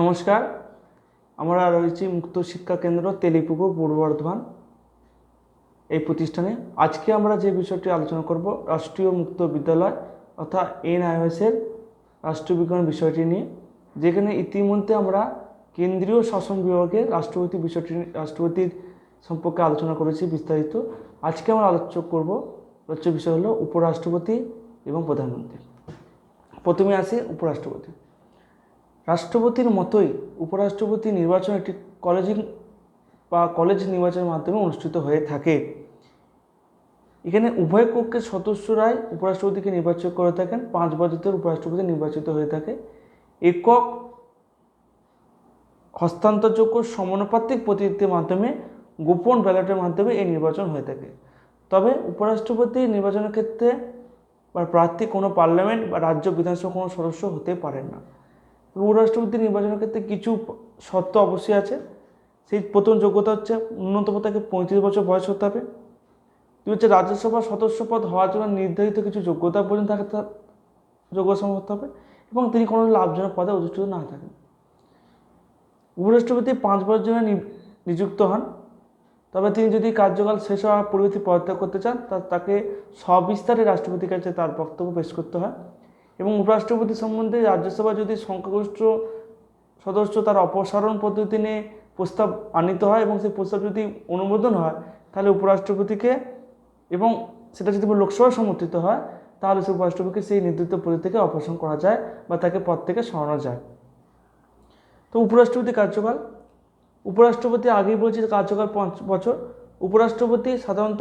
নমস্কার, আমরা রয়েছি মুক্ত শিক্ষা কেন্দ্র তেলিপুকুর পূর্ব বর্ধমান এই প্রতিষ্ঠানে। আজকে আমরা যে বিষয়টি আলোচনা করব রাষ্ট্রীয় মুক্ত বিদ্যালয় অর্থাৎ এনআইওএসের রাষ্ট্রবিজ্ঞান বিষয়টি নিয়ে, যেখানে ইতিমধ্যে আমরা কেন্দ্রীয় শাসন বিভাগের রাষ্ট্রপতির সম্পর্কে আলোচনা করেছি বিস্তারিত। আজকে আমরা আলোচ্য বিষয় হলো উপরাষ্ট্রপতি এবং প্রধানমন্ত্রী। প্রথমে আসে উপরাষ্ট্রপতি। রাষ্ট্রপতির মতোই উপরাষ্ট্রপতি নির্বাচন একটি কলেজ নির্বাচনের মাধ্যমে অনুষ্ঠিত হয়ে থাকে। এখানে উভয় কক্ষের সদস্যরাই উপরাষ্ট্রপতিকে নির্বাচন করে থাকেন। 5 বছর উপরাষ্ট্রপতি নির্বাচিত হয়ে থাকে। একক হস্তান্তরযোগ্য সমানুপাতিক প্রতিনিধিত্বের মাধ্যমে গোপন ব্যালটের মাধ্যমে এই নির্বাচন হয়ে থাকে। তবে উপরাষ্ট্রপতি নির্বাচনের ক্ষেত্রে বা প্রার্থী কোনো পার্লামেন্ট বা রাজ্য বিধানসভা কোনো সদস্য হতে পারেন না। উপরাষ্ট্রপতি নির্বাচনের ক্ষেত্রে কিছু শর্ত অবশ্যই আছে। সেই প্রথম যোগ্যতা হচ্ছে ন্যূনতম তাকে 35 বছর বয়স হতে হবে। দুই হচ্ছে রাজ্যসভার সদস্য পদ হওয়ার জন্য নির্ধারিত কিছু যোগ্যতা পর্যন্ত তার যোগ্যতা হতে হবে এবং তিনি কোনো লাভজনক পদে অধিষ্ঠিত না থাকেন। উপরাষ্ট্রপতি 5 বছরের জন্য নিযুক্ত হন। তবে তিনি যদি কার্যকাল শেষ হওয়ার পূর্বে পদত্যাগ করতে চান তাকে সবিস্তারে রাষ্ট্রপতির কাছে তার বক্তব্য পেশ করতে হয়। এবং উপরাষ্ট্রপতি সম্বন্ধে রাজ্যসভা যদি সংখ্যাগরিষ্ঠ সদস্য তার অপসারণ পদ্ধতি নিয়ে প্রস্তাব আনিত হয় এবং সেই প্রস্তাব যদি অনুমোদন হয়, তাহলে উপরাষ্ট্রপতিকে, এবং সেটা যদি লোকসভা সমর্থিত হয়, তাহলে সেই উপরাষ্ট্রপতিকে সেই নির্ধারিত পদ থেকে অপসারণ করা যায় বা তাকে পদ থেকে সরানো যায়। তো উপরাষ্ট্রপতি কার্যকাল, উপরাষ্ট্রপতি আগেই বলেছি কার্যকাল 5 বছর। উপরাষ্ট্রপতি সাধারণত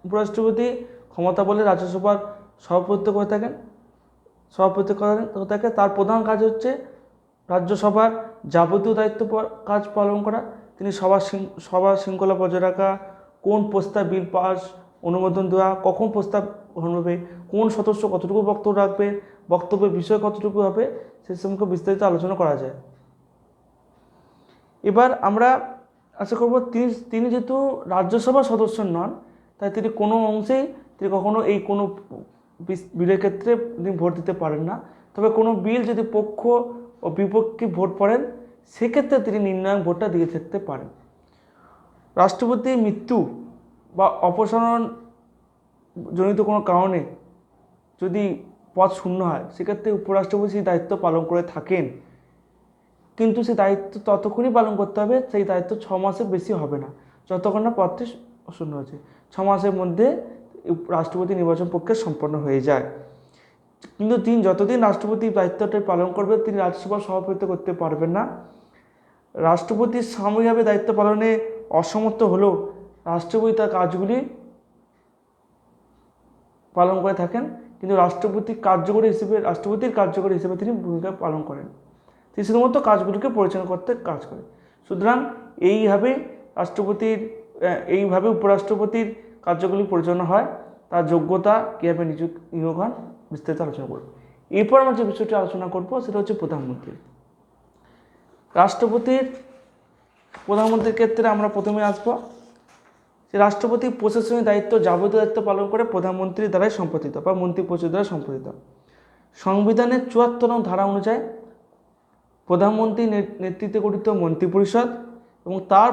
উপরাষ্ট্রপতি ক্ষমতা বলে রাজ্যসভার সভাপতিত্ব করে থাকেন। তার প্রধান কাজ হচ্ছে রাজ্যসভার যাবতীয় কাজ পালন করা। তিনি সভা শৃঙ্খলা বজায় রাখা, কোন প্রস্তাব বিল পাস অনুমোদন দেওয়া, কখন প্রস্তাব গ্রহণ হবে, কোন সদস্য কতটুকু বক্তব্য রাখবে, বক্তব্যের বিষয় কতটুকু হবে, সে সম্পর্কে বিস্তারিত আলোচনা করা যায়। এবার আমরা আশা করব তিনি যেহেতু রাজ্যসভার সদস্য নন, তাই তিনি কখনো কোনো বিলের ক্ষেত্রে তিনি ভোট দিতে পারেন না। তবে কোনো বিল যদি পক্ষ ও বিপক্ষে ভোট পড়েন, সেক্ষেত্রে তিনি নির্ণায়ক ভোটটা দিয়ে থাকতে পারেন। রাষ্ট্রপতির মৃত্যু বা অপসারণ জনিত কোনো কারণে যদি পদ শূন্য হয়, সেক্ষেত্রে উপরাষ্ট্রপতি সেই দায়িত্ব পালন করে থাকেন। কিন্তু সেই দায়িত্ব ততক্ষণই পালন করতে হবে, সেই দায়িত্ব 6 মাসের বেশি হবে না, যতক্ষণ না পদটি শূন্য হয়েছে। 6 মাসের মধ্যে রাষ্ট্রপতি নির্বাচন প্রক্রিয়া সম্পন্ন হয়ে যায়। কিন্তু তিনি যতদিন রাষ্ট্রপতির দায়িত্বটা পালন করবে, তিনি রাজ্যসভার সভাপতিত্ব করতে পারবেন না। রাষ্ট্রপতি সাময়িকভাবে দায়িত্ব পালনে অসমর্থ হলেও রাষ্ট্রপতি তার কাজগুলি পালন করে থাকেন, কিন্তু রাষ্ট্রপতির কার্যকরী হিসেবে তিনি ভূমিকা পালন করেন। তিনি শুধুমাত্র কাজগুলিকে পরিচালনা করতে কাজ করে। সুতরাং এইভাবে উপরাষ্ট্রপতির কার্যগুলি পরিচালনা হয়। তার যোগ্যতা কীভাবে নিয়োগ হন বিস্তারিত আলোচনা করব। এরপর আমরা যে বিষয়টি আলোচনা করব সেটা হচ্ছে প্রধানমন্ত্রী। প্রধানমন্ত্রীর ক্ষেত্রে আমরা প্রথমে আসবো যে রাষ্ট্রপতি প্রশাসনিক যাবতীয় দায়িত্ব পালন করে প্রধানমন্ত্রীর দ্বারাই সম্পাদিত বা মন্ত্রিপরিষদ দ্বারা সম্পাদিত। সংবিধানের 74 নং ধারা অনুযায়ী প্রধানমন্ত্রীর নেতৃত্বে গঠিত মন্ত্রিপরিষদ এবং তার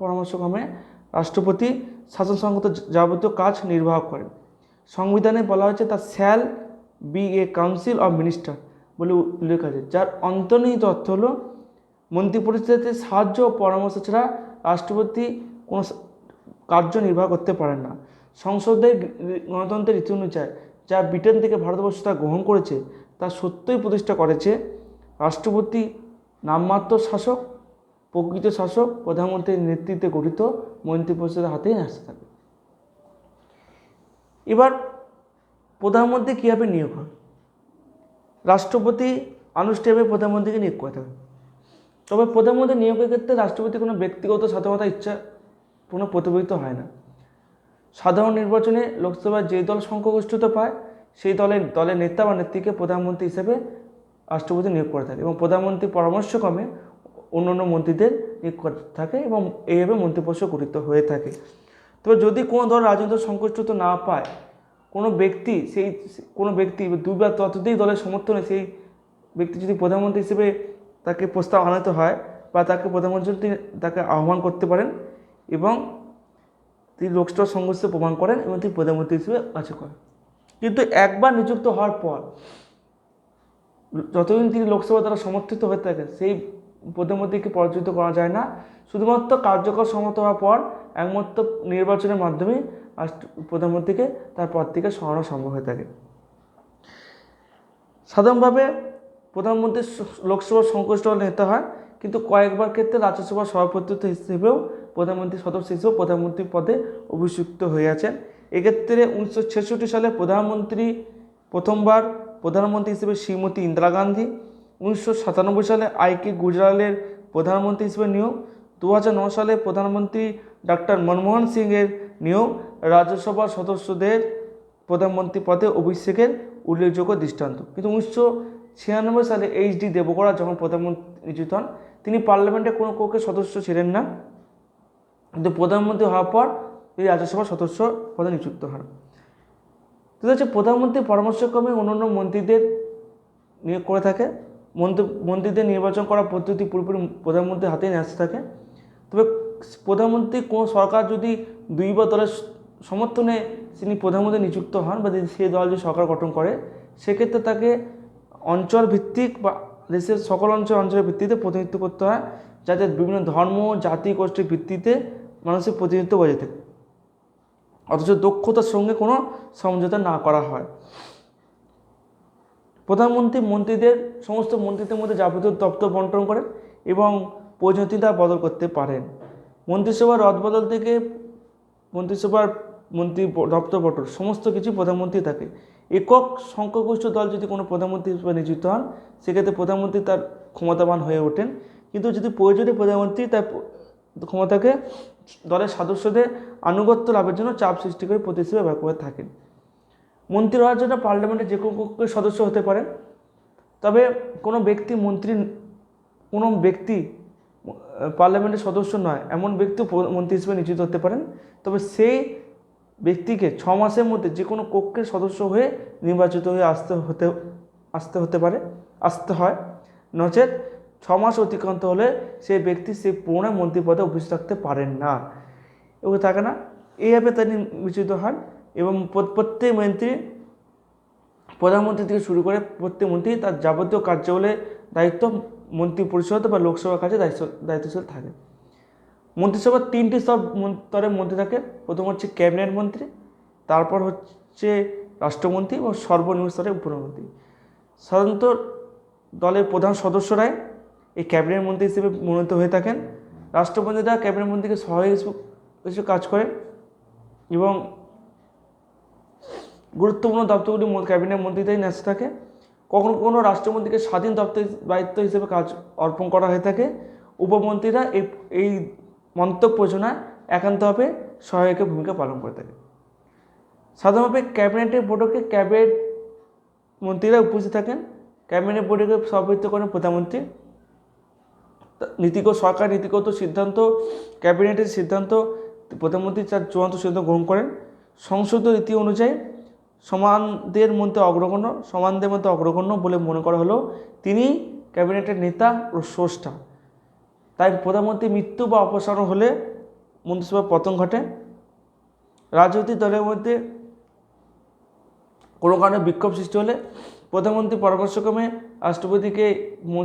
পরামর্শক্রমে রাষ্ট্রপতি শাসনসংগত যাবতীয় কাজ নির্বাহ করেন। সংবিধানে বলা হয়েছে তার shall B A council of minister বলে উল্লেখ আছে, যার অন্তর্নিহিত অর্থ হল মন্ত্রিপরিষদের সাহায্য ও পরামর্শ ছাড়া রাষ্ট্রপতি কোনো কার্য নির্বাহ করতে পারেন না। সংসদের গণতন্ত্রের রীতি অনুযায়ী যা ব্রিটেন থেকে ভারতবর্ষ তা গ্রহণ করেছে, তা সত্যই প্রতিষ্ঠা করেছে রাষ্ট্রপতি নামমাত্র শাসক, প্রকৃত শাসক প্রধানমন্ত্রীর নেতৃত্বে গঠিত মন্ত্রিপরিষদের হাতেই আসতে থাকে। এবার প্রধানমন্ত্রী কীভাবে নিয়োগ হয়? রাষ্ট্রপতি আনুষ্ঠানিকভাবে প্রধানমন্ত্রীকে নিয়োগ করে থাকেন। তবে প্রধানমন্ত্রী নিয়োগের ক্ষেত্রে রাষ্ট্রপতি কোনো ব্যক্তিগত স্বাধীনতা ইচ্ছা প্রতিফলিত হয় না। সাধারণ নির্বাচনে লোকসভায় যে দল সংখ্যাগরিষ্ঠতা পায়, সেই দলের নেতা বা নেত্রীকে প্রধানমন্ত্রী হিসেবে রাষ্ট্রপতি নিয়োগ করে থাকে এবং প্রধানমন্ত্রীর পরামর্শক্রমে অন্যান্য মন্ত্রীদের নিয়োগ করে থাকে এবং এইভাবে মন্ত্রিপরিষদ গঠিত হয়ে থাকে। তবে যদি কোনো দল রাজনৈতিক সংখ্যাগরিষ্ঠতা না পায়, কোনো ব্যক্তি 2 বা ততোধিক দলের সমর্থনে সেই ব্যক্তি যদি প্রধানমন্ত্রী হিসেবে তাকে প্রস্তাব আনাতে হয় বা তাকে প্রধানমন্ত্রী তাকে আহ্বান করতে পারেন এবং তিনি লোকসভা সংঘর্ষে প্রমাণ করেন এবং তিনি প্রধানমন্ত্রী হিসেবে কাজ করেন। কিন্তু একবার নিযুক্ত হওয়ার পর যতদিন তিনি লোকসভা দ্বারা সমর্থিত হয়ে থাকেন সেই প্রধানমন্ত্রীকে পরাজিত করা যায় না। শুধুমাত্র কার্যকর সম্মত হওয়ার পর একমাত্র নির্বাচনের মাধ্যমে প্রধানমন্ত্রীকে তার পদ থেকে সরানো সম্ভব হয়ে থাকে। সাধারণভাবে প্রধানমন্ত্রী লোকসভার সংশ্লিষ্ট নেতা হয়, কিন্তু কয়েকবার ক্ষেত্রে রাজ্যসভার সভাপতিত্ব হিসেবেও প্রধানমন্ত্রী সদস্য হিসেবেও প্রধানমন্ত্রী পদে অভিষিক্ত হয়ে আছেন। এক্ষেত্রে 1966 সালে প্রথমবার প্রধানমন্ত্রী হিসেবে শ্রীমতী ইন্দিরা গান্ধী, 1997 সালে আই.কে. গুজরালের প্রধানমন্ত্রী হিসেবে নিয়োগ, 2009 সালে প্রধানমন্ত্রী ডক্টর মনমোহন সিংয়ের নিয়োগ রাজ্যসভার সদস্যদের প্রধানমন্ত্রী পদে অভিষেকের উল্লেখযোগ্য দৃষ্টান্ত। কিন্তু 1996 সালে এইচ.ডি. দেবগৌড়া যখন প্রধানমন্ত্রী নিযুক্ত হন, তিনি পার্লামেন্টে কোনো কক্ষের সদস্য ছিলেন না, কিন্তু প্রধানমন্ত্রী হওয়ার পর তিনি রাজ্যসভার সদস্য পদে নিযুক্ত হন। তো হচ্ছে প্রধানমন্ত্রী পরামর্শক্রমে অন্যান্য মন্ত্রীদের নিয়োগ করে থাকে। মন্ত্রীদের নির্বাচন করার পদ্ধতি পুরোপুরি প্রধানমন্ত্রীর হাতেই ন্যস্ত থাকে। তবে প্রধানমন্ত্রী কোনো সরকার যদি দুই বা দলের সমর্থনে তিনি প্রধানমন্ত্রী নিযুক্ত হন বা সেই দল যদি সরকার গঠন করে, সেক্ষেত্রে তাকে অঞ্চল ভিত্তিক বা দেশের সকল অঞ্চলের ভিত্তিতে প্রতিনিধিত্ব করতে হয়, যাতে বিভিন্ন ধর্ম জাতি গোষ্ঠীর ভিত্তিতে মানুষের প্রতিনিধিত্ব বজায় থাকে, অথচ দক্ষতার সঙ্গে কোনো সমঝোতা না করা হয়। প্রধানমন্ত্রী সমস্ত মন্ত্রীদের মধ্যে যাবতীয় দপ্তর বন্টন করেন এবং প্রয়োজনীয়তা বদল করতে পারেন। মন্ত্রিসভার রদবদল থেকে মন্ত্রিসভার মন্ত্রী দপ্তর বন্টন সমস্ত কিছু প্রধানমন্ত্রী থাকে। একক সংখ্যাগরিষ্ঠ দল যদি কোনো প্রধানমন্ত্রী হিসেবে নিযুক্ত হন, সেক্ষেত্রে প্রধানমন্ত্রী তার ক্ষমতাবান হয়ে ওঠেন। কিন্তু যদি প্রয়োজনে প্রধানমন্ত্রী তার ক্ষমতাকে দলের সদস্যদের আনুগত্য লাভের জন্য চাপ সৃষ্টি করে প্রতি হিসেবে ব্যবহার করে থাকেন। মন্ত্রী হওয়ার জন্য পার্লামেন্টের যে কোনো সদস্য হতে পারেন। তবে কোনো ব্যক্তি পার্লামেন্টের সদস্য নয় এমন ব্যক্তি মন্ত্রী হিসেবে নিযুক্ত হতে পারেন। তবে সেই ব্যক্তিকে 6 মাসের মধ্যে যে কোনো কক্ষের সদস্য হয়ে নির্বাচিত হয়ে আসতে হয়, নচেত 6 মাস অতিক্রান্ত হলে সেই ব্যক্তি সেই পুনরায় মন্ত্রী পদে উপস্থিত থাকতে পারেন না, এগুলো থাকে না। এইভাবে তিনি নির্বাচিত হন এবং প্রত্যেক মন্ত্রী, প্রধানমন্ত্রী থেকে শুরু করে প্রত্যেক মন্ত্রী তার যাবতীয় কার্যাবলীর দায়িত্ব মন্ত্রী পরিষদ বা লোকসভার কাছে দায়িত্বশীল থাকে। মন্ত্রিসভার 3টি স্তরের মন্ত্রী থাকে। প্রথম হচ্ছে ক্যাবিনেট মন্ত্রী, তারপর হচ্ছে রাষ্ট্রমন্ত্রী এবং সর্বনিম্ন স্তরের উপমন্ত্রী। সাধারণত দলের প্রধান সদস্যরাই এই ক্যাবিনেট মন্ত্রী হিসেবে মনোনীত হয়ে থাকেন। রাষ্ট্রপতিরা ক্যাবিনেট মন্ত্রীকে সহায়ক হিসেবে কাজ করেন এবং গুরুত্বপূর্ণ দপ্তরগুলি ক্যাবিনেট মন্ত্রীতেই ন্যস্ত থাকে। কখনো কখনো রাষ্ট্রমন্ত্রীকে স্বাধীন দায়িত্ব হিসেবে কাজ অর্পণ করা হয়ে থাকে। উপমন্ত্রীরা এই মন্তব্য পরিচালনায় একান্তভাবে সহায়কের ভূমিকা পালন করে থাকে। সাধারণভাবে ক্যাবিনেটের বৈঠকে ক্যাবিনেট মন্ত্রীরা উপস্থিত থাকেন। ক্যাবিনেট বৈঠকে সভাপতিত্ব করেন প্রধানমন্ত্রী। সরকার নীতিগত সিদ্ধান্ত, ক্যাবিনেটের সিদ্ধান্ত প্রধানমন্ত্রী তার চূড়ান্ত সিদ্ধান্ত গ্রহণ করেন। সংসদীয় রীতি অনুযায়ী সমানদের মধ্যে অগ্রগণ্য বলে মনে করা হলেও তিনি ক্যাবিনেটের নেতা ও স্রষ্টা। তাই প্রধানমন্ত্রীর মৃত্যু বা অপসারণ হলে মন্ত্রিসভার পতন ঘটে। রাজনৈতিক দলের মধ্যে কোনো কারণে বিক্ষোভ সৃষ্টি হলে প্রধানমন্ত্রী পরামর্শক্রমে রাষ্ট্রপতিকে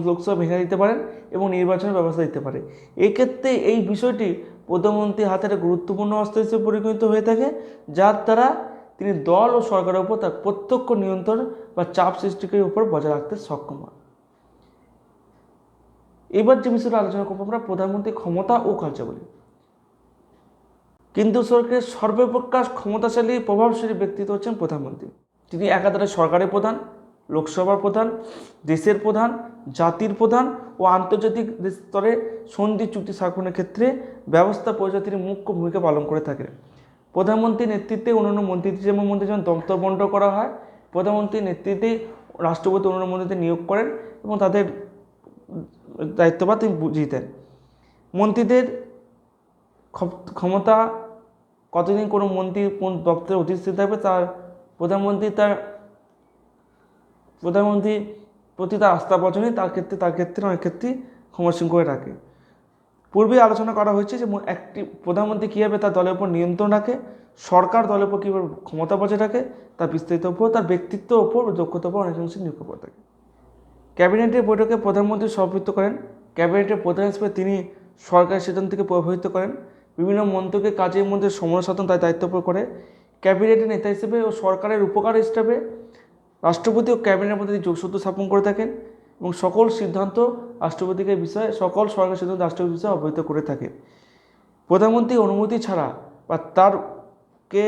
লোকসভা ভেঙে দিতে পারেন এবং নির্বাচনের ব্যবস্থা দিতে পারে। এক্ষেত্রে এই বিষয়টি প্রধানমন্ত্রীর হাতের গুরুত্বপূর্ণ অস্ত্র হিসেবে পরিগণিত হয়ে থাকে, যার দ্বারা তিনি দল ও সরকারের উপর তার প্রত্যক্ষ নিয়ন্ত্রণ বা চাপ সৃষ্টিকারীর উপর বজায় রাখতে সক্ষম হয়। এবার যে বিষয়টা আলোচনা করবো আমরা প্রধানমন্ত্রীর ক্ষমতা ও কার্যাবলী। কেন্দ্রীয় সরকারের সর্বাপেক্ষা ক্ষমতাশালী প্রভাবশালী ব্যক্তিত্ব হচ্ছেন প্রধানমন্ত্রী। তিনি একাধারে সরকারের প্রধান, লোকসভার প্রধান, দেশের প্রধান, জাতির প্রধান ও আন্তর্জাতিক স্তরে সন্ধি চুক্তি স্বাক্ষরের ক্ষেত্রে ব্যবস্থা পরিচালনায় তিনি মুখ্য ভূমিকা পালন করে থাকেন। প্রধানমন্ত্রীর নেতৃত্বে অন্যান্য মন্ত্রী যেমন দপ্তর বন্টন করা হয়, প্রধানমন্ত্রীর নেতৃত্বে রাষ্ট্রপতি অন্যান্য মন্ত্রীদের নিয়োগ করেন এবং তাদের দায়িত্বভার তিনি বুঝিয়ে দেন। মন্ত্রীদের ক্ষমতা কতদিন কোনো মন্ত্রী কোন দপ্তরে অধিষ্ঠিত থাকবে তার প্রধানমন্ত্রী প্রতি তার আস্থা বচনে তার ক্ষেত্রে অনেক ক্ষেত্রেই ক্ষমতাসীন করে রাখে। পূর্বে আলোচনা করা হয়েছে যে একটি প্রধানমন্ত্রী কীভাবে তার দলের উপর নিয়ন্ত্রণ রাখে, সরকার দলের উপর কীভাবে ক্ষমতা বজায় রাখে, তার বিস্তারিত উপর, তার ব্যক্তিত্বের ওপর, দক্ষতার উপর অনেকাংশে নির্ভর করে থাকে। ক্যাবিনেটের বৈঠকে প্রধানমন্ত্রী সভাপতিত্ব করেন। ক্যাবিনেটের প্রধান হিসেবে তিনি সরকারের সিদ্ধান্তকে প্রভাবিত করেন। বিভিন্ন মন্ত্রীকে কাজের মধ্যে সমন্বয় সাধন তার দায়িত্ব করে। ক্যাবিনেটের নেতা হিসেবে ও সরকারের উপকার হিসাবে রাষ্ট্রপতি ও ক্যাবিনেটের মধ্যে যোগসূত্র স্থাপন করে থাকেন এবং সকল সিদ্ধান্ত রাষ্ট্রপতিকে বিষয়ে, সকল সরকারি সিদ্ধান্ত রাষ্ট্রপতি বিষয়ে অবহিত করে থাকে। প্রধানমন্ত্রী অনুমতি ছাড়া বা তারকে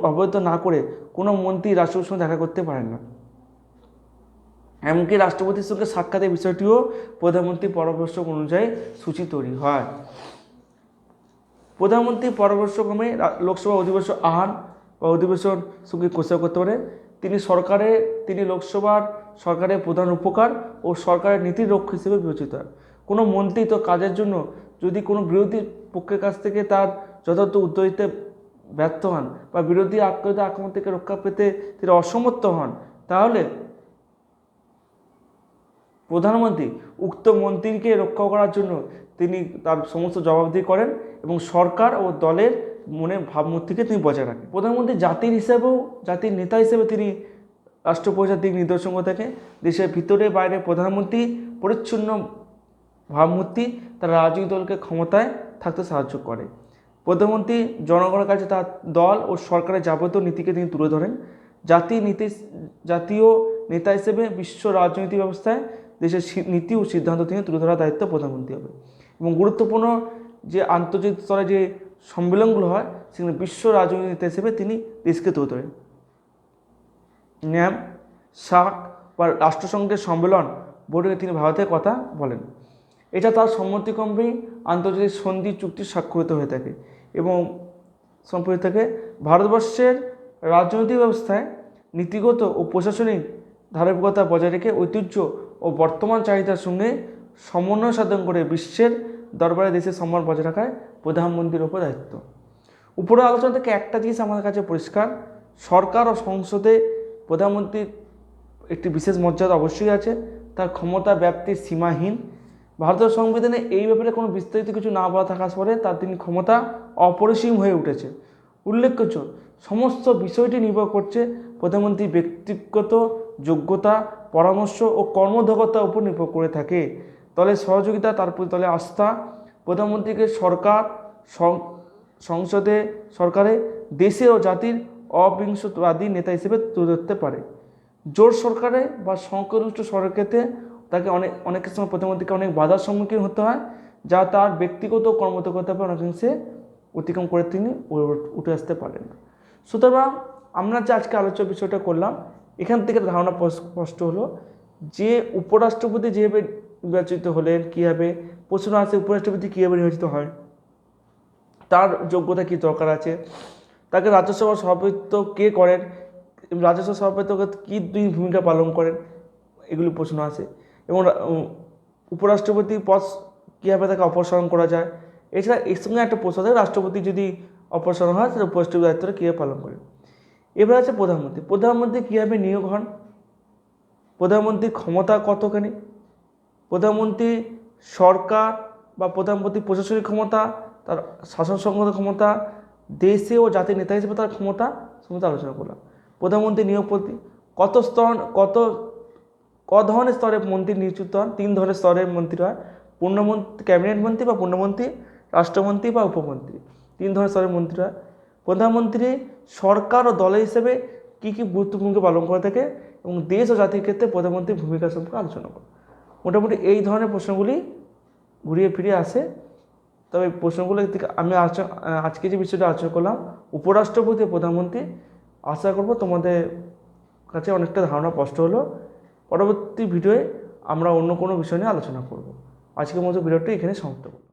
অবহিত না করে কোনো মন্ত্রী রাষ্ট্রপতির সঙ্গে দেখা করতে পারেন না। এমনকি রাষ্ট্রপতির সঙ্গে সাক্ষাতের বিষয়টিও প্রধানমন্ত্রী পরামর্শ অনুযায়ী সূচি তৈরি হয়। প্রধানমন্ত্রী পরামর্শক্রমে লোকসভা অধিবেশন আহ্বান বা অধিবেশন সঙ্গে ঘোষণা করতে পারে। তিনি লোকসভার সরকারের প্রধান উপকার ও সরকারের নীতির রক্ষক হিসেবে বিবেচিত হয়। কোনো মন্ত্রী তো কাজের জন্য যদি কোনো বিরোধী পক্ষের কাছ থেকে তার যথাযথ উত্তর দিতে ব্যর্থ হন বা বিরোধী আক্রমণ থেকে রক্ষা পেতে তিনি অসমর্থ হন, তাহলে প্রধানমন্ত্রী উক্ত মন্ত্রীকে রক্ষা করার জন্য তিনি তার সমস্ত জবাবদিহি করেন এবং সরকার ও দলের ভাবমূর্তিকে তিনি বজায় রাখেন। প্রধানমন্ত্রী জাতির নেতা হিসেবে তিনি রাষ্ট্র পরিচালনার দিক নির্দেশন করে থাকে। দেশের ভিতরে বাইরে প্রধানমন্ত্রী পরিচ্ছন্ন ভাবমূর্তি তার রাজনৈতিক দলকে ক্ষমতায় থাকতে সাহায্য করে। প্রধানমন্ত্রী জনগণের কাছে তার দল ও সরকারের যাবতীয় নীতিকে তিনি তুলে ধরেন। জাতীয় নেতা হিসেবে বিশ্ব রাজনৈতিক ব্যবস্থায় দেশের নীতি ও সিদ্ধান্ত তিনি তুলে ধরার দায়িত্ব প্রধানমন্ত্রী হবে। এবং গুরুত্বপূর্ণ যে আন্তর্জাতিক স্তরে যে সম্মেলনগুলো হয় সেখানে বিশ্ব রাজনৈতিক নেতা হিসেবে তিনি দেশকে তুলে ধরেন। ন্যাম, সার্ক বা রাষ্ট্রসংঘের সম্মেলন বৈঠকে তিনি ভারতের কথা বলেন। এটা তার সম্মতিক্রমেই আন্তর্জাতিক সন্ধি চুক্তি স্বাক্ষরিত হয়ে থাকে এবং সম্পর্কিত থাকে। ভারতবর্ষের রাজনৈতিক ব্যবস্থায় নীতিগত ও প্রশাসনিক ধারাবাহিকতা বজায় রেখে ঐতিহ্য ও বর্তমান চাহিদার সঙ্গে সমন্বয় সাধন করে বিশ্বের দরবারে দেশের সম্মান বজায় রাখায় প্রধানমন্ত্রীর ওপর দায়িত্ব। উপরের আলোচনা থেকে একটা জিনিস আমাদের কাছে পরিষ্কার, সরকার ও সংসদে প্রধানমন্ত্রীর একটি বিশেষ মর্যাদা অবশ্যই আছে, তার ক্ষমতা ব্যাপ্তি সীমাহীন। ভারতের সংবিধানে এই ব্যাপারে কোনো বিস্তারিত কিছু না বলা থাকার পরে তিনি ক্ষমতা অপরিসীম হয়ে উঠেছে। উল্লেখ্য, সমস্ত বিষয়টি নির্ভর করছে প্রধানমন্ত্রীর ব্যক্তিগত যোগ্যতা, পরামর্শ ও কর্মদক্ষতার উপর নির্ভর করে থাকে। দলের সহযোগিতা, তার প্রতি দলের আস্থা প্রধানমন্ত্রীকে সরকারে দেশে ও জাতির অবিংশতিবাদী নেতা হিসেবে তুলে ধরতে পারে। জোট সরকারে বা সংখ্যাগরিষ্ঠ সরকারে তাকে অনেকের সময় প্রধানমন্ত্রীকে অনেক বাধার সম্মুখীন হতে হয়, যা তার ব্যক্তিগত কর্মদক্ষতার উপর অনেকাংশে অতিক্রম করে তিনি উঠে আসতে পারেন না। সুতরাং আমরা যে আজকে আলোচ্য বিষয়টা করলাম, এখান থেকে ধারণা স্পষ্ট হলো যে উপরাষ্ট্রপতি যেভাবে নির্বাচিত হলেন, কীভাবে প্রশ্ন আছে উপরাষ্ট্রপতি কীভাবে নির্বাচিত হয়, তার যোগ্যতা কী দরকার আছে, তাকে রাজ্যসভার সভাপতিত্ব কে করেন, রাজ্যসভা সভাপতিত্ব কী দুই ভূমিকা পালন করেন, এগুলি প্রশ্ন আছে। এবং উপরাষ্ট্রপতি পদ কীভাবে তাকে অপসারণ করা যায়। এছাড়া এর সঙ্গে একটা প্রশ্ন থাকে, রাষ্ট্রপতি যদি অপসারণ হয় তাহলে উপরাষ্ট্রপতি দায়িত্বটা কীভাবে পালন করে। এবার আছে প্রধানমন্ত্রী কীভাবে নিয়োগ হন, প্রধানমন্ত্রীর ক্ষমতা কতখানি, প্রধানমন্ত্রী সরকার বা প্রধানমন্ত্রী প্রশাসনিক ক্ষমতা, তার শাসন সংক্রান্ত ক্ষমতা, দেশে ও জাতির নেতা হিসেবে তার ক্ষমতা সমস্ত আলোচনা করলাম। প্রধানমন্ত্রী নিয়োগ পদ্ধতি, ক ধরনের স্তরে মন্ত্রী নিযুক্ত হন, 3 ধরনের স্তরের মন্ত্রী হয়, পূর্ণমন্ত্রী, ক্যাবিনেট মন্ত্রী বা পূর্ণমন্ত্রী, রাষ্ট্রমন্ত্রী বা উপমন্ত্রী, 3 ধরনের স্তরের মন্ত্রী হয়। প্রধানমন্ত্রী সরকার ও দলের হিসেবে কী গুরুত্বপূর্ণ ভূমিকা পালন করে থাকে এবং দেশ ও জাতির ক্ষেত্রে প্রধানমন্ত্রীর ভূমিকা সম্পর্কে আলোচনা করে। মোটামুটি এই ধরনের প্রশ্নগুলি ঘুরিয়ে ফিরিয়ে আসে। তবে প্রশ্নগুলো থেকে আমি আজকে যে বিষয়টা আলোচনা করলাম উপরাষ্ট্রপতি প্রধানমন্ত্রী, আশা করব তোমাদের কাছে অনেকটা ধারণা স্পষ্ট হলো। পরবর্তী ভিডিওয়ে আমরা অন্য কোনো বিষয় নিয়ে আলোচনা করব। আজকের মতো ভিডিওটি এখানে সমাপ্ত করব।